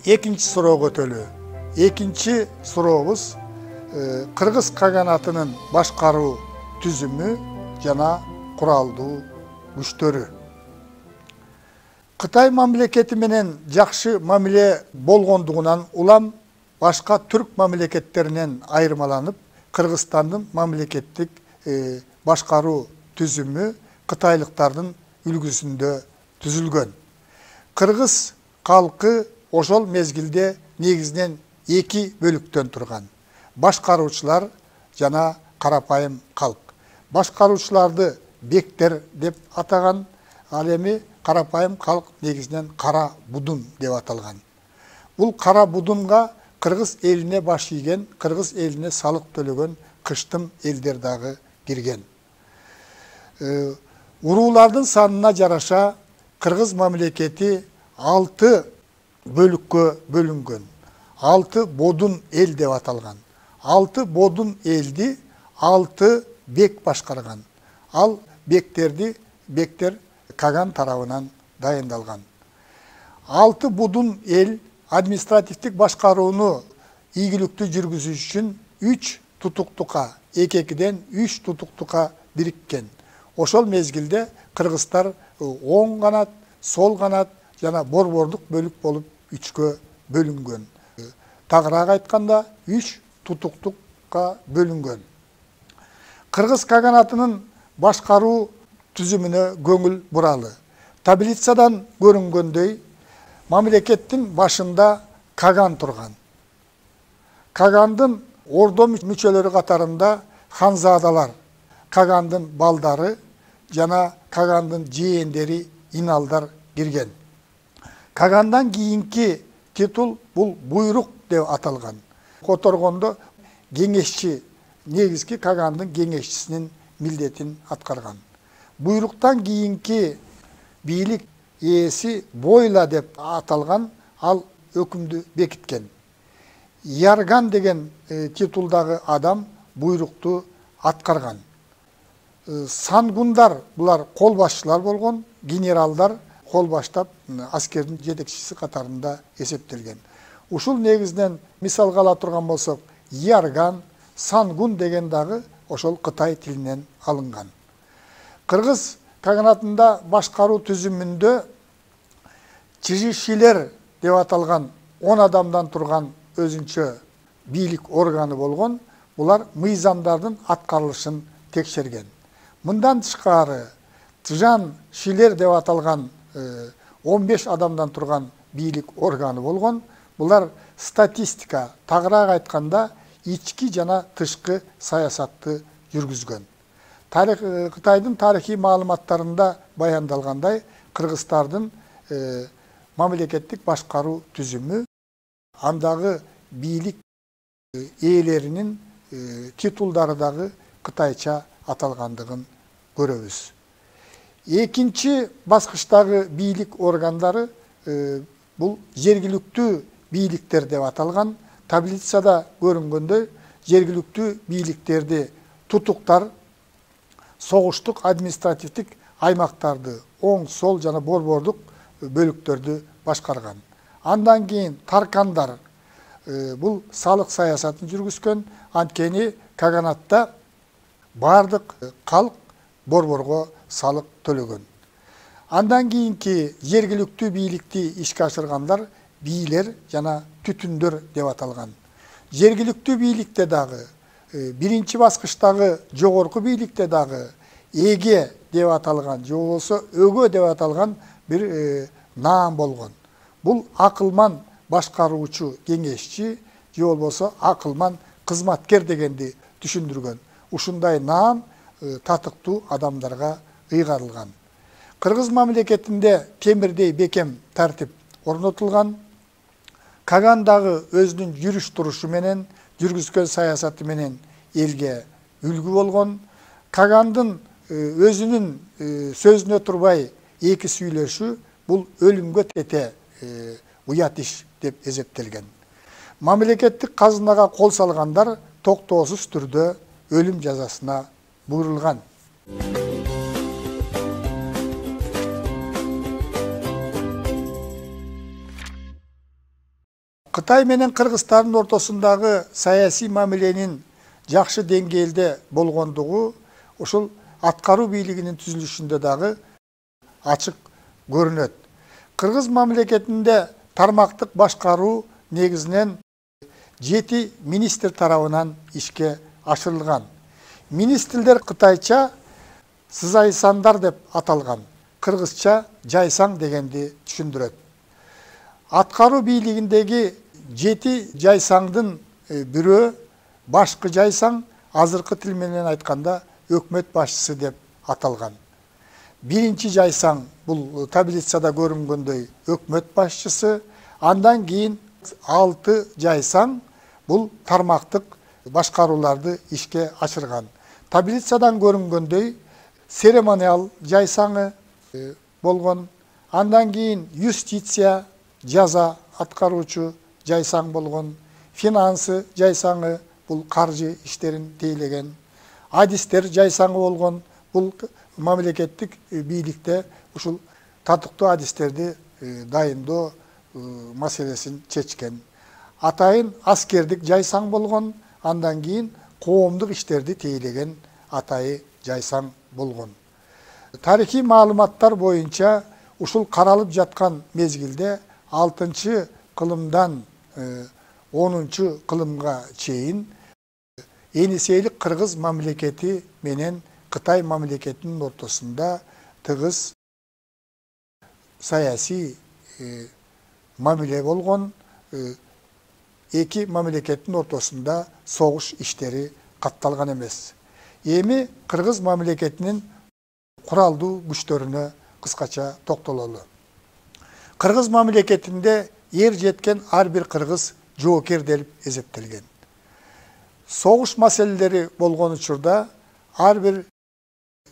Экинчи суроо өтөлү. Экинчи сурообуз Кыргыз каганатынын башкаруу түзүмү жана куралдуу күчтөрү. Кытай мамлекети менен жакшы мамиле болгондугунан улам башка түрк мамлекеттеринен айырмаланып, Кыргызстандын мамлекеттик башкаруу түзүмү кытайлыктардын үлгүсүндө түзүлгөн. Кыргыз калкы ошол мезгилде негизинен эки бөлүктөн турган. Башкаруучулар жана карапайым калк. Башкаруучуларды бектер деп атаган, ал эми карапайым калк негизинен кара будун деп аталган. Бул кара будунга кыргыз элине баш ийген, кыргыз элине салык төлөгөн кыштым элдер дагы кирген. Уруулардын санына жараша кыргыз мамлекети 6 бөлүккө бөлүнгөн. 6 бодун эл деп аталган. 6 бодун элди 6 бек башкарган. Ал бектер Каган тарабынан дайындалган. 6 бодун эл административдик башкарууну ийгиликтүү жүргүзүш үчүн 3 тутуктукка, 2-3 тутуктукка бириккен. Ошол мезгилде кыргыздар оң канат, сол канат жана борбордук бөлүк болуп 3кө бөлүнгөн. Тагыраак айтканда 3 тутуктукка бөлүнгөн. Кыргыз каганатынын башкаруу түзүмүнө көңүл буралы. Таблицадан көрүнгөндөй, мамлекеттин башында Каган турган. Кагандын ордо мүчөлөрү катарында ханзадалар, Кагандын балдары жана Кагандын жээндери иналдар кирген. Кагандан кийинки титул бул буйрук деп аталган. Которгондо кеңешчи, негизги Кагандын кеңешчисинин милдетин аткарган. Буйруктан кийинки бийлик ээси Бойла деп аталган, ал өкүмдү бекиткен. Ярган деген титулдагы адам буйрукту аткарган. Сангундар, булар кол башчылар болгон, генералдар кол баштап аскердин жетекчиси катарында эсептелген. Ушул негизинен мисалга ала турган болсок, Ярган, Сангун деген дагы ошол Кытай тилинен алынган. Кыргыз каганатында башкаруу түзүмүндө чижишилер деп аталган 10 адамдан турган өзүнчө бийлик органы болгон, булар мыйзамдардын аткарылышын текшерген. Мындан тышкары Тыжан шилер деп аталган 15 адамдан турган бийлик органы болгон, булар статистика, тагыраак айтканда ички жана тышкы саясатты жүргүзгөн. Кытайдын тарыхый маалыматтарында баяндалгандай, кыргыздардын мамлекеттик башкаруу түзүмү андагы бийлик ээлеринин титулдары дагы кытайча аталгандыгын көрөбүз. Экинчи баскычтагы бийлик органдары бул жергиликтүү бийликтер деп аталган. Таблицада көрүнгөндөй, жергиликтүү бийликтерди тутуктар согуштук административдик аймактарды, оң, сол жана борбордук бөлүктөрдү башкарган. Андан кийин таркандар бул салык саясатын жүргүзгөн, анткени каганатта бардык калк борборго салык төлөгөн. Андан кийинки жергиликтүү бийликти ишке ашыргандар бийлер жана түтүндөр деп аталган. Жергиликтүү бийликте дагы, биринчи баскычтагы жогорку бийликте дагы эге деп аталган, же болбосо өгө деп аталган бир наам болгон. Бул акылман башкаруучу кеңешчи, же болбосо акылман кызматкер дегенди түшүндүргөн. Ушундай наам татыктуу адамдарга ыйгарылган. Кыргыз мамлекетинде темирдей бекем тартип орнотулган. Каган дагы өзүнүн жүрүш турушу менен, жүргүзгөн саясаты менен элге үлгү болгон. Кагандын өзүнүн сөзүнө турбай эки сүйлөшү бул өлүмгө тете уят иш деп эсептелген. Мамлекеттик казынага кол салгандар токтоосуз түрдө өлүм жазасына буйрулган. Кытай менен Кыргызстандын ортосундагы саясий мамиленин жакшы деңгээлде болгондугу ушул аткаруу бийлигинин түзүлүшүндө дагы ачык көрүнөт. Кыргыз мамлекетинде тармактык башкаруу негизинен 7 министр тарабынан ишке ашырылган. Министрлер кытайча сызайсандар деп аталган, кыргызча жайсаң дегенди түшүндүрөт. Аткаруу бийлигиндеги 7 жайсаңдын бирөө башкы жайсаң, азыркы тил менен айтканда өкмөт башчысы деп аталган. Биринчи жайсаң бул таблицада көрүнгөндөй өкмөт башчысы, андан кийин 6 жайсаң бул тармактык башкарууларды ишке ашырган. Таблицадан көрүнгөндөй церемониал жайсаңы болгон, андан кийин юстиция жаза аткаруучу жайсаң болгон, финансы жайсаңы бул каржы иштерин тейлеген, адистер жайсаңы болгон, бул мамлекеттик бийликте ушул татыктуу адистерди дайындоо маселесин чечкен. Атайын аскердик жайсаң болгон, андан кийин коомдук иштерди тейлеген атайы жайсаң болгон. Тарихи маалыматтар боюнча ушул каралып жаткан мезгилде 6 кылымдан 10 кылымга чейин Енисейлик Кыргыз мамлекети менен Кытай мамлекетинин ортосунда тыгыз саясий мамиле болгон, эки мамлекеттин ортосунда согуш иштери катталган эмес. Эми Кыргыз мамлекетинин куралдуу күчтөрүнө кыскача токтололу. Кыргыз мамлекетинде ер жеткен ар бир кыргыз жоокер деп эсептелген. Согуш маселелери болгон учурда ар бир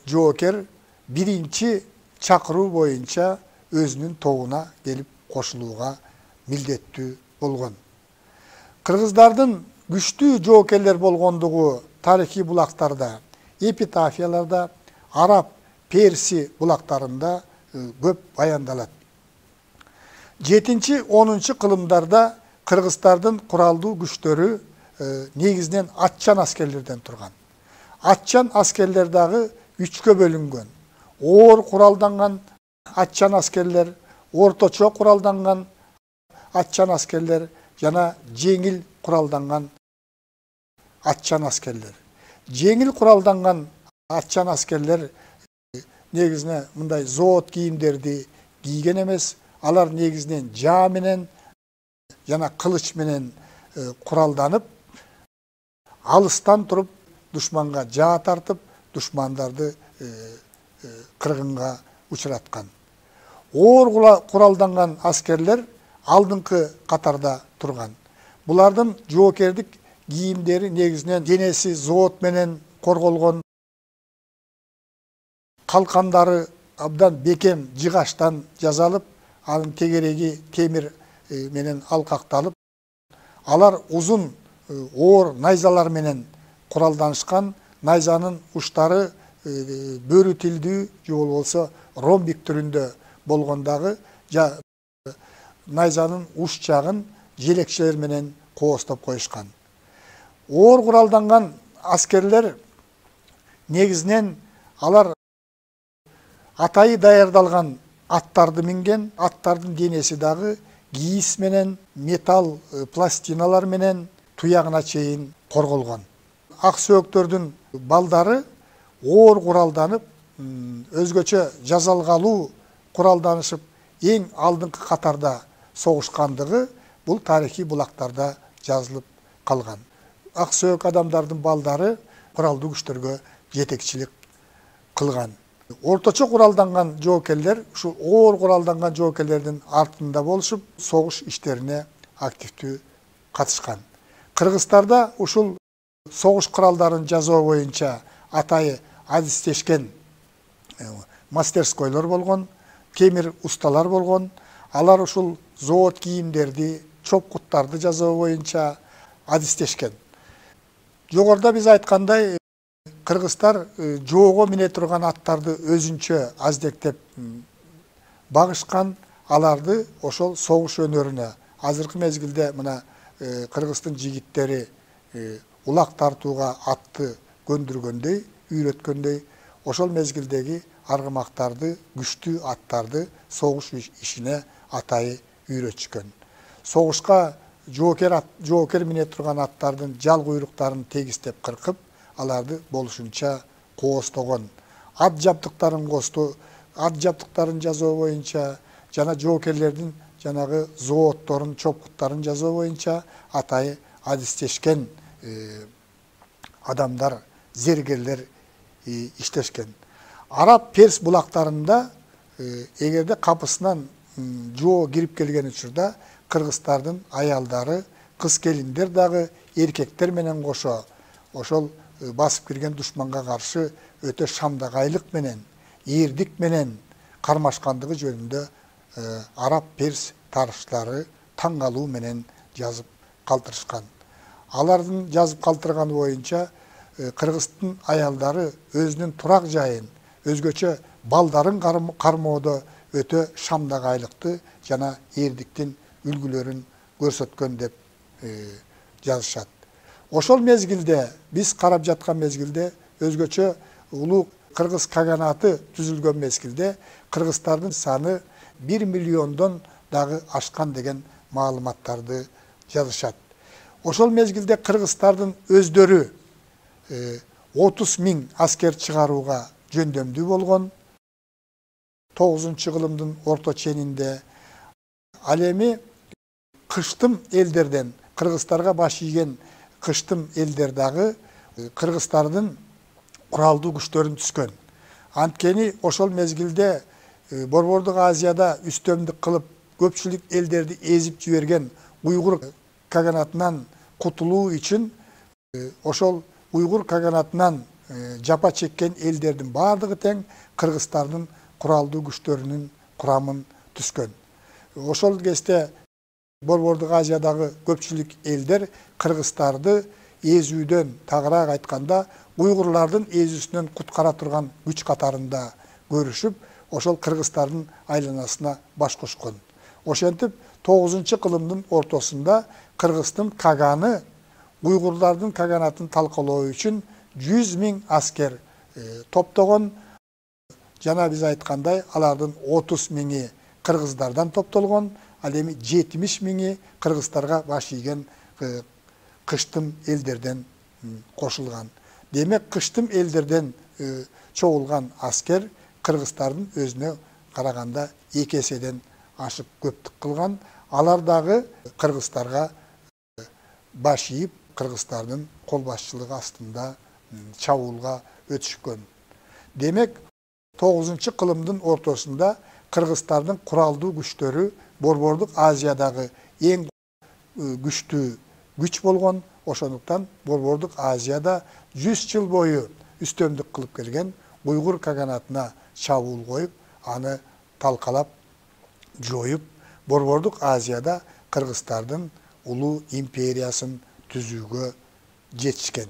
жоокер биринчи чакыруу боюнча өзүнүн тобуна келип кошулууга милдеттүү болгон. Кыргыздардын күчтүү жоокерлер болгондугу тарихи булактарда, эпитафияларда, араб, перси булактарында көп баяндалат. 7-10 кылымдарда кыргыздардын куралдуу күчтөрү негизинен атчан аскерлерден турган. Атчан аскерлер дагы 3кө бөлүнгөн. Оор куралданган атчан аскерлер, орточо куралданган атчан аскерлер жана жеңил куралданган атчан аскерлер. Жеңил куралданган атчан аскерлер негизинен мындай зоот кийимдерди кийген эмес, алар негизинен жаа менен жана кылыч менен куралданып, алыстан туруп душманга жаа тартып, душмандарды кыргынга учураткан. Оор куралданган аскерлер алдыңкы катарда турган. Булардын жоокердик кийимдери негизинен денеси зоот менен корголгон, калкандары абдан бекем жыгачтан жасалып, анын тегереги темир менен алкакталып, алар узун оор найзалар менен куралданышкан. Найзанын уштары бөрү тилдүү же болбосо ромбик түрүндө болгондагы найзанын уч жагын желекчелер менен коостоп коюшкан. Оор куралданган аскерлер негизинен алар атайы даярдалган аттарды минген, аттардын денеси дагы кийис менен, металл пластиналар менен туягына чейин корголгон. Ак сөөктөрдүн балдары оор куралданып, өзгөчө жазалгалуу куралданышып, эң алдыңкы катарда согушкандыгы бул тарихи булактарда жазылып калган. Ак сөөк адамдардын балдары куралдуу күчтөргө жетекчилик кылган. Орточо куралданган жоокерлер ушу оор куралданган жоокерлердин артында болушуп, согуш иштерине активдүү катышкан. Кыргыздарда ушул согуш куралдарын жасоо боюнча атайы адистешкен мастерскойлор болгон, темир усталар болгон. Алар ушул зоот кийимдерди, чопкуттарды жасоо боюнча адистешкен. Жогоруда биз айткандай, кыргыздар жоого мине турган аттарды өзүнчө аздектеп багышкан, аларды ошол согуш өнөрүнө азыркы мезгилде мына Кыргыздын жигиттери улак тартууга атты көндүргөндөй, үйрөткөндөй, ошол мезгилдеги аргымактарды, күчтүү аттарды согуш ишине атайы үйрөтүшкөн. Согушка жоокер мине турган аттардын жал куйруктарын тегистеп кыркып, аларды болушунча коостогон. Ат жабдыктарын косту, ат жабдыктарын жасоо боюнча жана жоокерлердин жанагы зоотторун, чопкуттарын жасоо боюнча атайы адистешкен адамдар, зергерлер иштешкен. Араб Перс булактарында эгерде капысынан жоо кирип келген учурда кыргыздардын аялдары, кыз келиндер дагы эркектер менен кошо ошол басып кирген душманга каршы өтө шамдагайлык менен, эрдик менен кармашкандыгы жөнүндө Араб Перс тарыхчылары таң калуу менен жазып калтырышкан. Алардын жазып калтырганы боюнча Кыргыздын аялдары өзүнүн турак жайын, өзгөчө балдарын кармоодо өтө шамдагайлыкты жана эрдиктин үлгүлөрүн көрсөткөн деп жазышат. Ошол мезгилде, биз карап жаткан мезгилде, өзгөчө улуу Кыргыз каганаты түзүлгөн мезгилде кыргыздардын саны 1 миллиондон дагы ашкан деген маалыматтарды жазышат. Ошол мезгилде кыргыздардын өздөрү 30 000 аскер чыгарууга жөндөмдүү болгон. 9-кылымдын орто ченинде ал эми кыштым элдерден, кыргыздарга баш ийген кыштым элдер дагы кыргыздардын куралдуу күчтөрүн түскөн. Анткени ошол мезгилде Борбордук Азияда үстөмдүк кылып көпчүлүк элдерди эзип жиберген уйгур каганатынан кутулуу үчүн ошол уйгур каганатынан жапа чеккен элдердин бардыгы тең кыргыздардын куралдуу күчтөрүнүн курамын түскөн. Ошол кезде Борбордук Азиядагы көпчүлүк элдер кыргыздарды эзүүдөн, тагыраак айтканда, уйгурлардын эзүүсүнөн куткара турган күч катарында көрүшүп, ошол кыргыздардын айланасына баш кошкон. Ошентип 9-кылымдын ортосунда Кыргыздын каганы уйгурлардын каганатын талкалоо үчүн 100 000 аскер топтогон. Жана биз айткандай, алардын 30 000-и кыргыздардан топтолгон, ал эми 70 000-и кыргыздарга баш ийген кыштым элдерден кошулган. Демек, кыштым элдерден чогулган аскер кыргыздардын өзүнө караганда 2 эседен ашып көптүк кылган. Алар дагы кыргыздарга баш ийип, кыргыздардын кол башчылыгы астында чабуулга өтүшкөн. Демек, 9-кылымдын ортосунда кыргыздардын куралдуу күчтөрү Борбордук Азиядагы эң күчтүү күч болгон. Ошондуктан Борбордук Азияда 100 жыл бою үстөмдүк кылып келген уйгур каганатына чабуул коюп, аны талкалап, жоюп, Борбордук Азияда кыргыздардын улуу империясын түзүүгө жетишкен.